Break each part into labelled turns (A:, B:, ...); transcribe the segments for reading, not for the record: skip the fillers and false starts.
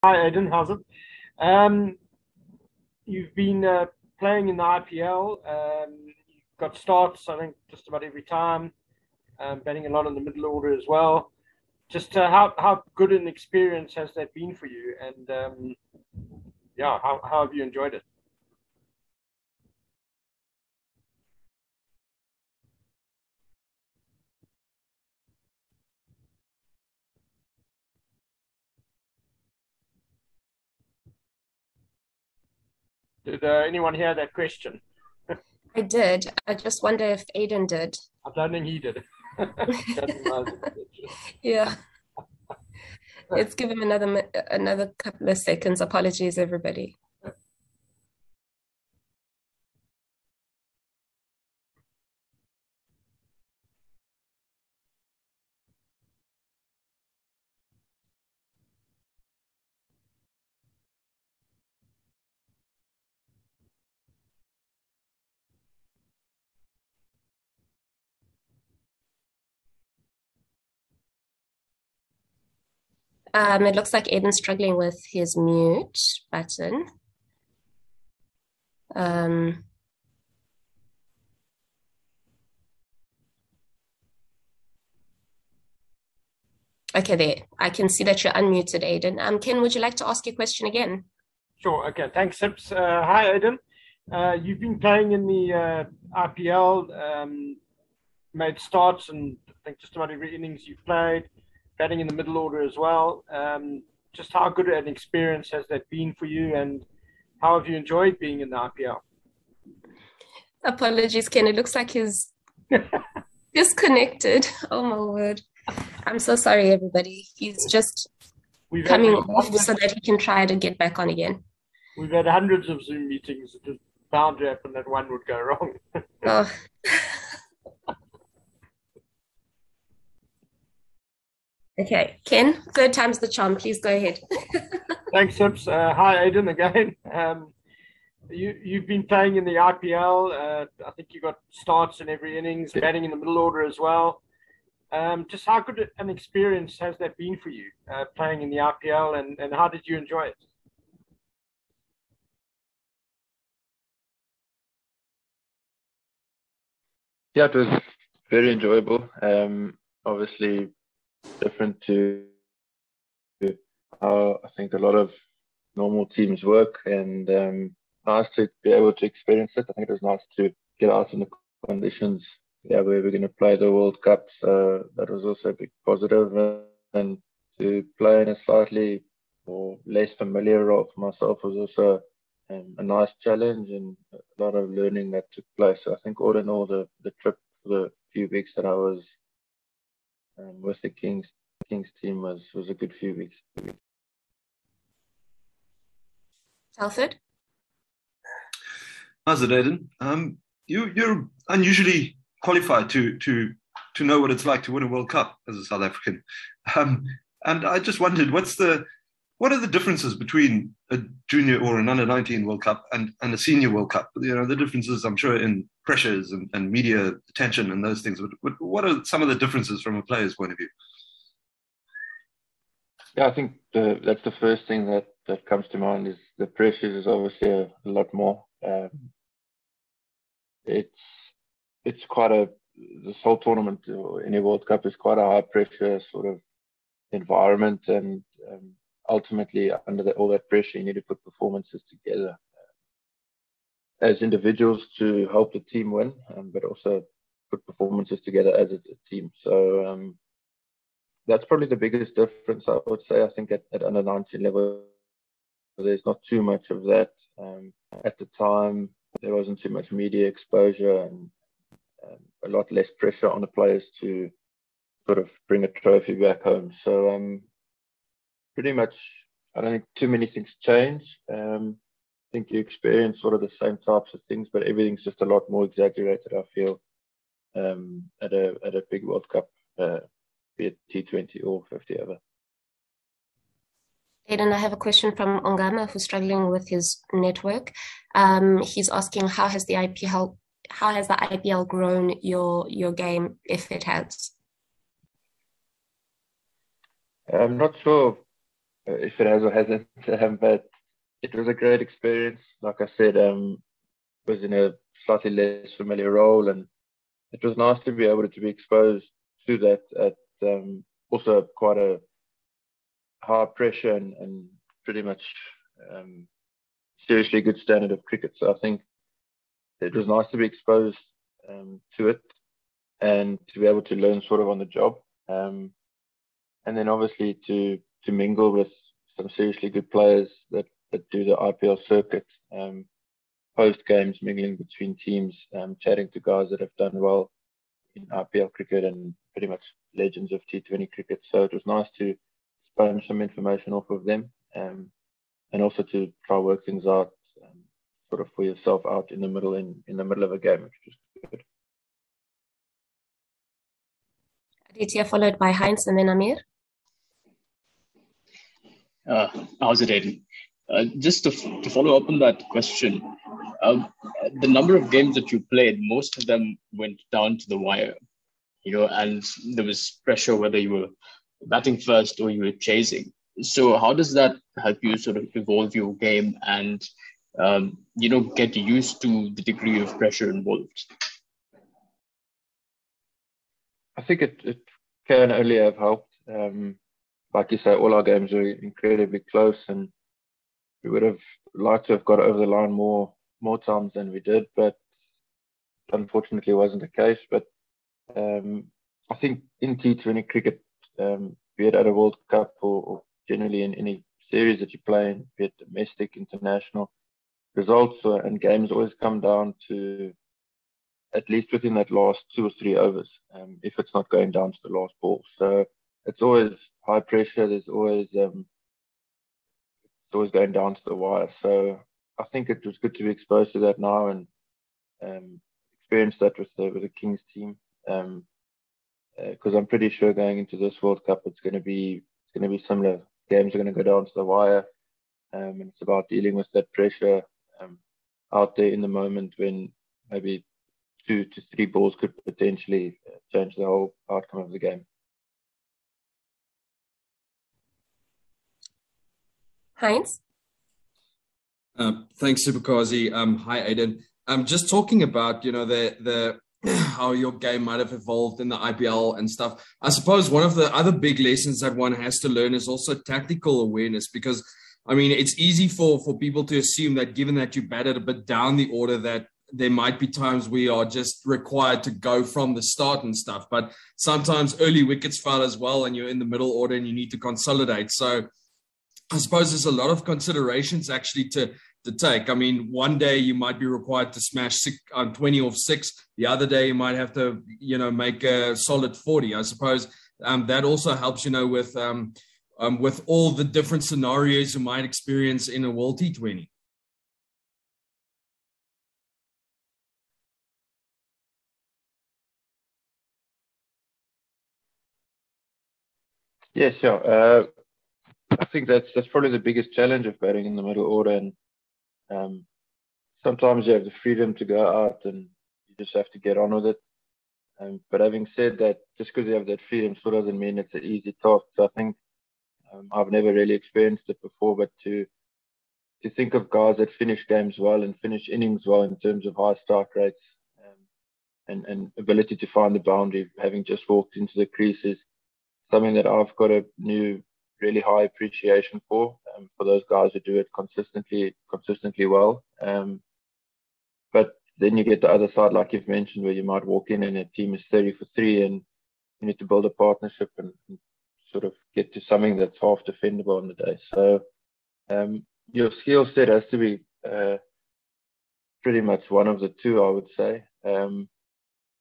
A: Hi, Aiden. How's it? Um, you've been playing in the IPL. You've got starts, I think, just about every time. Batting a lot in the middle order as well. Just how good an experience has that been for you? And yeah, how have you enjoyed it? Did anyone hear that question?
B: I did. I just wonder if Aiden did.
A: I don't think he did. Don't realize it.
B: Yeah, let's give him another couple of seconds. Apologies, everybody. It looks like Aiden's struggling with his mute button. Um, okay, there. I can see that you're unmuted, Aiden. Ken, would you like to ask your question again?
A: Sure. Okay. Thanks, Sips. Hi, Aiden. You've been playing in the IPL. Made starts and I think just about every innings you've played, batting in the middle order as well. Just how good an experience has that been for you, and how have you enjoyed being in the IPL?
B: Apologies, Ken. It looks like he's disconnected. Oh my word. I'm so sorry, everybody. He's just
A: We've had
B: coming off so that he can try to get back on again.
A: we've had hundreds of Zoom meetings. It was bound to happen that one would go wrong.
B: Oh, okay. Ken, third time's the charm. Please go ahead.
A: Thanks, Sips. Hi, Aiden, again. You've been playing in the IPL. I think you got starts in every innings, batting in the middle order as well. Just how good an experience has that been for you, playing in the IPL, and how did you enjoy it?
C: Yeah, it was very enjoyable. Obviously different to how I think a lot of normal teams work, and nice to be able to experience it. I think it was nice to get out in the conditions, yeah, where we're going to play the World Cup. So that was also a big positive, and to play in a slightly or less familiar role for myself was also a nice challenge and a lot of learning that took place. So I think all in all, the trip for the few weeks that I was with the Kings team was a good few weeks.
B: Telford?
D: How's it, Aiden? You're unusually qualified to know what it's like to win a World Cup as a South African. Um, and I just wondered, what are the differences between a junior or an under 19 World Cup and a senior World Cup? You know, the differences, I'm sure, in pressures and media attention and those things. But what are some of the differences from a player's point of view?
C: Yeah, I think that's the first thing that comes to mind is the pressures is obviously a lot more. It's it's quite a this whole tournament or any World Cup is quite a high pressure sort of environment, and ultimately under all that pressure, you need to put performances together as individuals to help the team win, but also put performances together as a team. So that's probably the biggest difference, I would say. I think at under 19 level, there's not too much of that. At the time, there wasn't too much media exposure and a lot less pressure on the players to sort of bring a trophy back home. So pretty much, I don't think too many things change. I think you experience sort of the same types of things, but everything's just a lot more exaggerated, I feel, at a big World Cup, be it T20 or 50 over.
B: Aiden, I have a question from Ongama who's struggling with his network. He's asking how has the IPL grown your game, if it has?
C: I'm not sure if it has or hasn't. But it was a great experience. Like I said, was in a slightly less familiar role, and it was nice to be able to be exposed to that at also quite a high pressure and pretty much seriously good standard of cricket. So I think it was nice to be exposed to it and to be able to learn sort of on the job. And then obviously to mingle with some seriously good players that do the IPL circuit, post games, mingling between teams, chatting to guys that have done well in IPL cricket and pretty much legends of T20 cricket. So it was nice to sponge some information off of them, and also to try work things out, sort of for yourself out in the middle of a game, which was good.
B: Aditya, followed by Heinz and then Amir.
E: How's it, Aiden? Just to follow up on that question, the number of games that you played, most of them went down to the wire, and there was pressure whether you were batting first or you were chasing. So how does that help you sort of evolve your game and, get used to the degree of pressure involved?
C: I think it can only have helped. Like you say, all our games were incredibly close, and we would have liked to have got over the line more times than we did, but unfortunately it wasn't the case. But I think in T20 cricket, be it at a World Cup or generally in any series that you play in, be it domestic, international, results and games always come down to at least within that last 2 or 3 overs, if it's not going down to the last ball. So it's always high pressure. There's always it's always going down to the wire. So I think it was good to be exposed to that now and experience that with the Kings team. Because I'm pretty sure going into this World Cup, it's going to be similar. Games are going to go down to the wire, and it's about dealing with that pressure out there in the moment when maybe 2 to 3 balls could potentially change the whole outcome of the game.
B: Heinz?
F: Thanks, Superkazi. Hi, Aiden. Just talking about, the how your game might have evolved in the IPL and stuff. I suppose one of the other big lessons that one has to learn is also tactical awareness, because, I mean, it's easy for people to assume that given that you batted a bit down the order, that there might be times we are just required to go from the start and stuff. But sometimes early wickets fall as well, and you're in the middle order and you need to consolidate. So I suppose there's a lot of considerations actually to take. I mean, one day you might be required to smash 20 off 6. The other day you might have to, make a solid 40. I suppose that also helps, with all the different scenarios you might experience in a World T20.
C: Yes, yeah. I think that's probably the biggest challenge of batting in the middle order, and sometimes you have the freedom to go out and you just have to get on with it. But having said that, just because you have that freedom still doesn't mean it's an easy task. So I think I've never really experienced it before, but to think of guys that finish games well and finish innings well in terms of high strike rates, and ability to find the boundary, having just walked into the creases, something that I've got a new really high appreciation for those guys who do it consistently well. But then you get the other side, like you've mentioned, where you might walk in and a team is 30 for 3 and you need to build a partnership and sort of get to something that's half defendable on the day. So your skill set has to be pretty much one of the two, I would say. And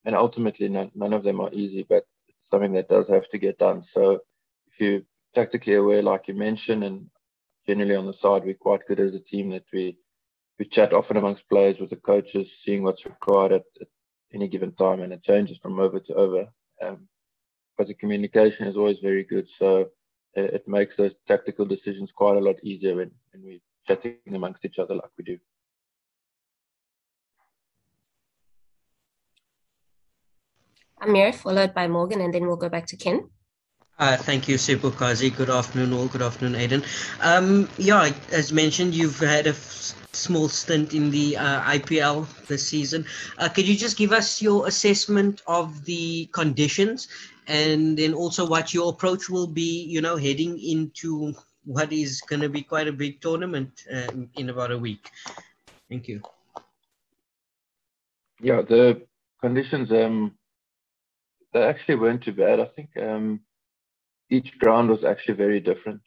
C: ultimately, none of them are easy, but it's something that does have to get done. So if you're tactically aware, like you mentioned, and generally on the side, we're quite good as a team that we chat often amongst players with the coaches, seeing what's required at any given time, and it changes from over to over. But the communication is always very good, so it makes those tactical decisions quite a lot easier when we're chatting amongst each other like we do.
B: Amir, followed by Morgan, and then we'll go back to Ken.
G: Thank you, Sipu Kazi. Good afternoon, all. Good afternoon, Aiden. As mentioned, you've had a small stint in the IPL this season. Could you just give us your assessment of the conditions, and then also what your approach will be, heading into what is going to be quite a big tournament in about a week? Thank you.
C: Yeah, the conditions, they actually weren't too bad. I think each ground was actually very different,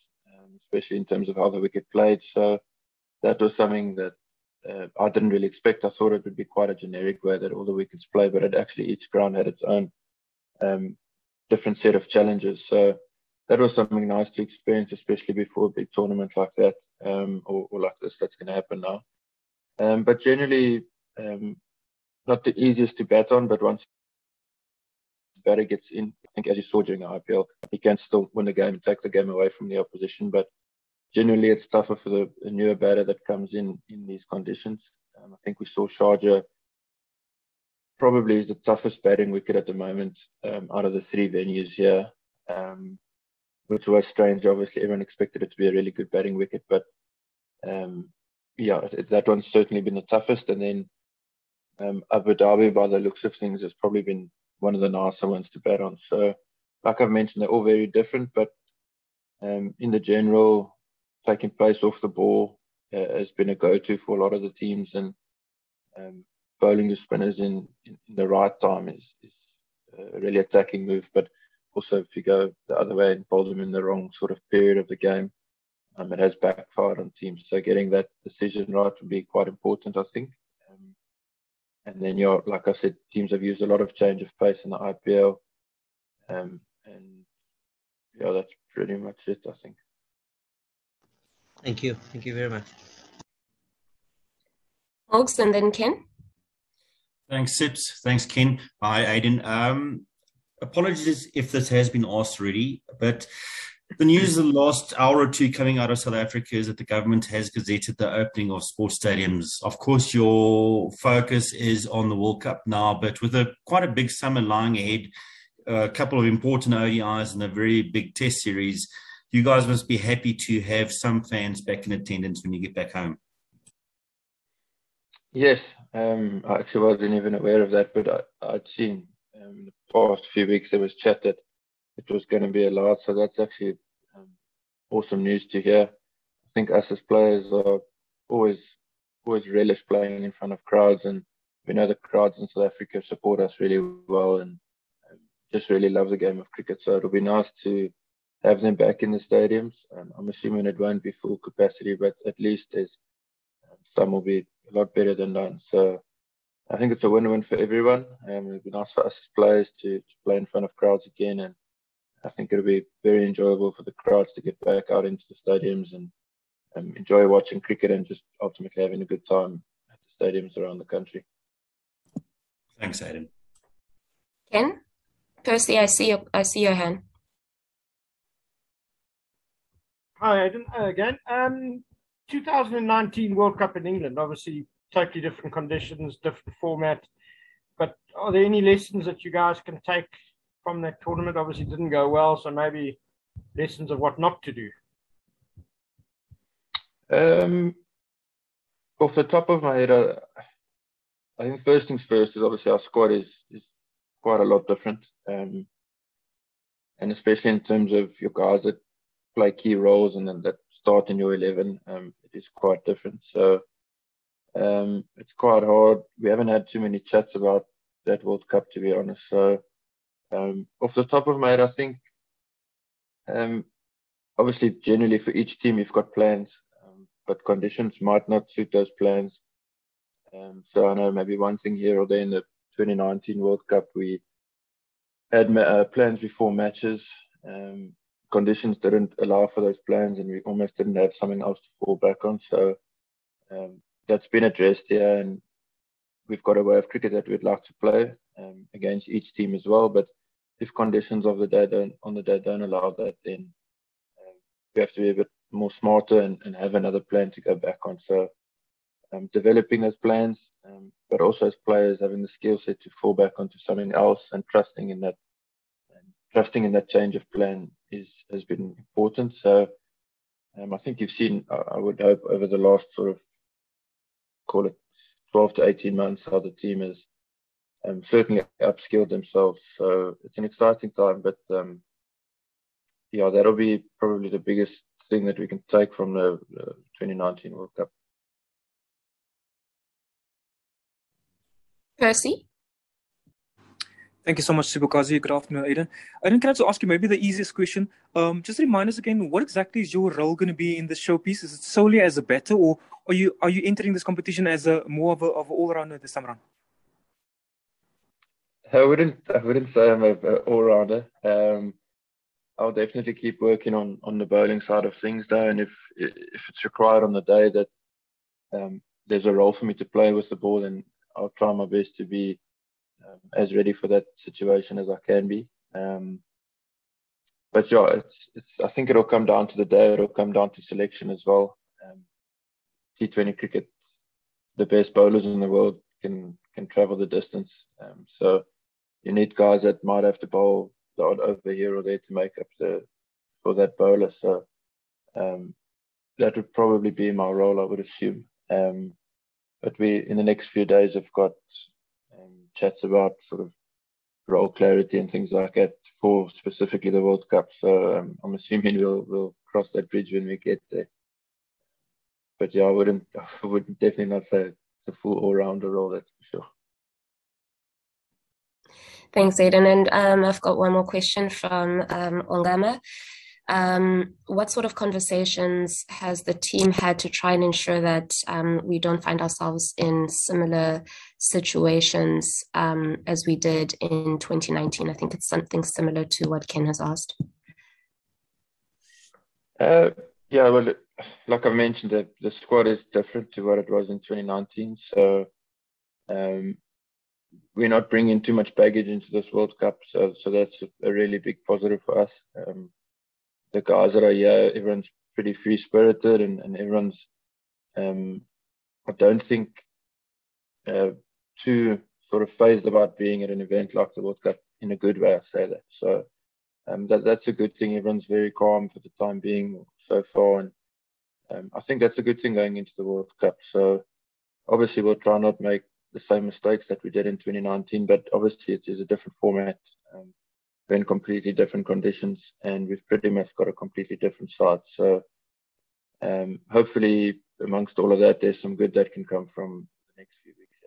C: especially in terms of how the wicket played. So that was something that I didn't really expect. I thought it would be quite a generic way that all the wickets play, but each ground had its own different set of challenges. So that was something nice to experience, especially before a big tournament like that, or like this that's going to happen now. But generally, not the easiest to bat on, but once the batter gets in, I think as you saw during the IPL, he can still win the game and take the game away from the opposition. But generally, it's tougher for the newer batter that comes in these conditions. I think we saw Sharjah probably is the toughest batting wicket at the moment out of the three venues here, which was strange. Obviously, everyone expected it to be a really good batting wicket, but that one's certainly been the toughest. And then Abu Dhabi, by the looks of things, has probably been one of the nicer ones to bat on. So, like I've mentioned, they're all very different, but in the general, taking pace off the ball has been a go-to for a lot of the teams, and bowling the spinners in the right time is a really attacking move. But also, if you go the other way and bowl them in the wrong sort of period of the game, it has backfired on teams. So getting that decision right would be quite important, I think. And then, like I said, teams have used a lot of change of pace in the IPL. That's pretty much it, I think.
G: Thank you. Thank you very much.
B: Ogs, and then Ken.
H: Thanks, Sips. Thanks, Ken. Hi, Aiden. Apologies if this has been asked already, but the news of the last hour or two coming out of South Africa is that the government has gazetted the opening of sports stadiums. Of course, your focus is on the World Cup now, but with quite a big summer lying ahead, a couple of important ODIs and a very big test series, you guys must be happy to have some fans back in attendance when you get back home.
C: Yes, I actually wasn't even aware of that, but I'd seen in the past few weeks there was chat that it was going to be allowed, so that's actually awesome news to hear. I think us as players are always relish playing in front of crowds, and we know the crowds in South Africa support us really well and just really love the game of cricket. So it'll be nice to have them back in the stadiums. I'm assuming it won't be full capacity, but at least some will be a lot better than none. So I think it's a win-win for everyone. It'll be nice for us as players to play in front of crowds again, and I think it'll be very enjoyable for the crowds to get back out into the stadiums and enjoy watching cricket and just ultimately having a good time at the stadiums around the country.
H: Thanks, Aiden.
B: Ken, Percy, I see your hand.
A: Hi, Aiden. Again. 2019 World Cup in England, obviously totally different conditions, different format. But are there any lessons that you guys can take from that tournament? Obviously, it didn't go well, so maybe lessons of what not to do.
C: Off the top of my head, I think first things first is obviously our squad is quite a lot different, and especially in terms of your guys that play key roles and then that start in your 11, it is quite different. So it's quite hard. We haven't had too many chats about that World Cup, to be honest. So off the top of my head, I think obviously generally for each team you've got plans, but conditions might not suit those plans. So I know maybe one thing here or there in the 2019 World Cup, we had plans before matches. Conditions didn't allow for those plans, and we almost didn't have something else to fall back on. So that's been addressed here, and we've got a way of cricket that we'd like to play against each team as well. But if conditions of the day don't allow that, then we have to be a bit more smarter and have another plan to go back on. So developing those plans, but also as players having the skill set to fall back onto something else and trusting in that change of plan has been important. So I think you've seen, I would hope, over the last sort of, call it 12 to 18 months, how the team has certainly upskilled themselves. So it's an exciting time, but yeah, that'll be probably the biggest thing that we can take from the 2019 World Cup.
B: Percy?
I: Thank you so much, Sibukazi. Good afternoon, Aiden. Aiden, can I just ask you maybe the easiest question? Just remind us again, what exactly is your role going to be in the showpiece? Is it solely as a batter, or are you entering this competition as a more of an all-rounder this time around?
C: I wouldn't say I'm an all-rounder. I'll definitely keep working on the bowling side of things, though, and if it's required on the day that there's a role for me to play with the ball, then I'll try my best to be as ready for that situation as I can be. But yeah, I think it'll come down to the day. It'll come down to selection as well. T20 cricket, the best bowlers in the world can travel the distance. So you need guys that might have to bowl the odd over here or there to make up for that bowler. So that would probably be my role, I would assume. But we, in the next few days, have got chats about sort of role clarity and things like that for specifically the World Cup. So I'm assuming we'll cross that bridge when we get there. But yeah, I would definitely not say it's a full all-rounder role, that's for sure.
B: Thanks, Aiden. And I've got one more question from Ongama. What sort of conversations has the team had to try and ensure that we don't find ourselves in similar situations as we did in 2019? I think it's something similar to what Ken has asked.
C: Yeah, well, like I mentioned, the squad is different to what it was in 2019. So we're not bringing too much baggage into this World Cup. So that's a really big positive for us. The guys that are here, everyone's pretty free-spirited and everyone's, I don't think, too sort of phased about being at an event like the World Cup in a good way, I say that. So that's a good thing. Everyone's very calm for the time being so far. And I think that's a good thing going into the World Cup. So obviously we'll try not make the same mistakes that we did in 2019, but obviously it is a different format. We're in completely different conditions, and we've pretty much got a completely different side. So hopefully, amongst all of that, there's some good that can come from the next few weeks.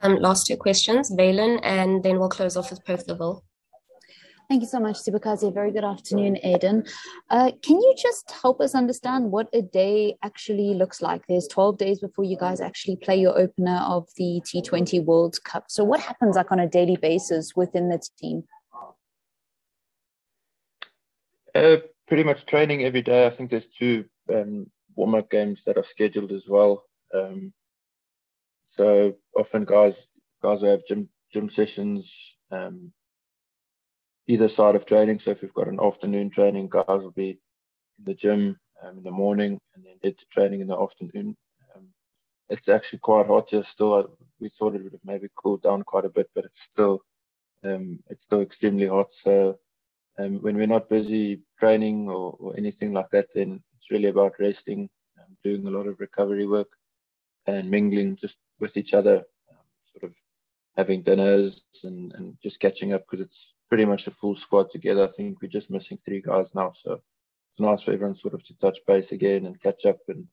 C: Yeah.
B: Last two questions, Valen, and then we'll close off with Percival.
J: Thank you so much, Sibukazi. Very good afternoon, Aiden. Can you just help us understand what a day actually looks like? There's 12 days before you guys actually play your opener of the T20 World Cup. So what happens like on a daily basis within the team?
C: Pretty much training every day. I think there's 2 warm-up games that are scheduled as well. So often guys will have gym sessions, either side of training. So if we've got an afternoon training, guys will be in the gym in the morning and then head to training in the afternoon. It's actually quite hot here still. We thought it would have maybe cooled down quite a bit, but it's still extremely hot. So when we're not busy training or anything like that, then it's really about resting, doing a lot of recovery work and mingling just with each other, sort of having dinners and just catching up, because it's pretty much a full squad together. I think we're just missing 3 guys now, so it's nice for everyone sort of to touch base again and catch up and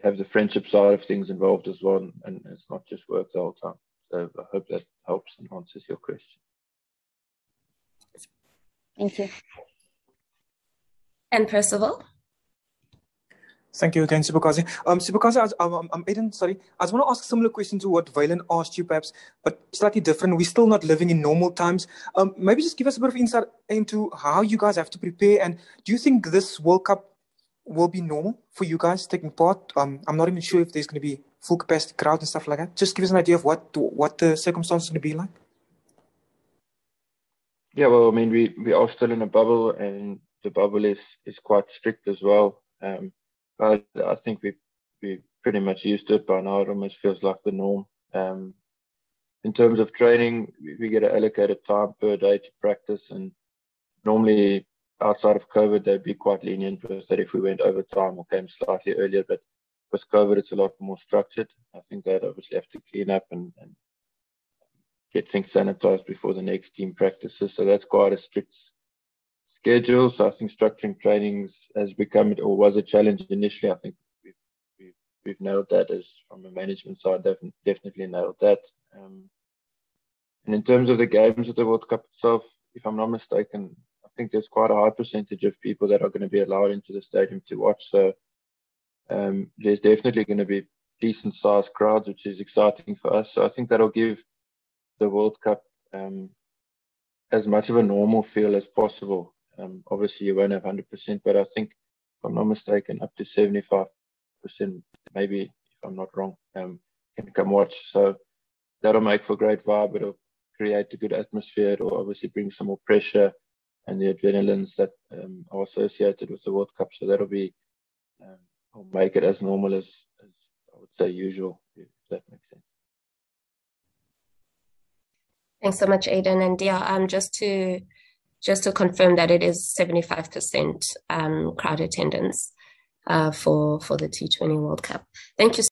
C: have the friendship side of things involved as well, and it's not just work the whole time. So I hope that helps and answers your question.
J: Thank you.
B: And Percival?
I: Thank you again, Sibukazi. Sibukazi, Aiden, sorry. I just want to ask a similar question to what Valen asked you, perhaps, but slightly different. We're still not living in normal times. Maybe just give us a bit of insight into how you guys have to prepare. And do you think this World Cup will be normal for you guys taking part? I'm not even sure if there's going to be full capacity crowd and stuff like that. Just give us an idea of what the circumstances are going to be like.
C: Yeah, well, I mean, we are still in a bubble, and the bubble is quite strict as well. But I think we're pretty much used to it by now. It almost feels like the norm. in terms of training, we get an allocated time per day to practice, and normally outside of COVID, they'd be quite lenient with that if we went overtime or came slightly earlier. But with COVID, it's a lot more structured. I think they'd obviously have to clean up and get things sanitized before the next team practices. So that's quite a strict schedule. So I think structuring trainings has become, or was a challenge initially. I think we've nailed that as from a management side, definitely nailed that. And in terms of the games of the World Cup itself, if I'm not mistaken, I think there's quite a high percentage of people that are going to be allowed into the stadium to watch. So there's definitely going to be decent sized crowds, which is exciting for us. So I think that'll give the World Cup as much of a normal feel as possible. Obviously, you won't have 100%, but I think, if I'm not mistaken, up to 75%, maybe, if I'm not wrong, can come watch. So that'll make for a great vibe. It'll create a good atmosphere. It'll obviously bring some more pressure and the adrenalines that are associated with the World Cup. So that'll be, will make it as normal as I would say usual, if that makes sense.
B: Thanks so much, Aiden. And yeah, just to confirm that it is 75% crowd attendance for the T20 World Cup. Thank you.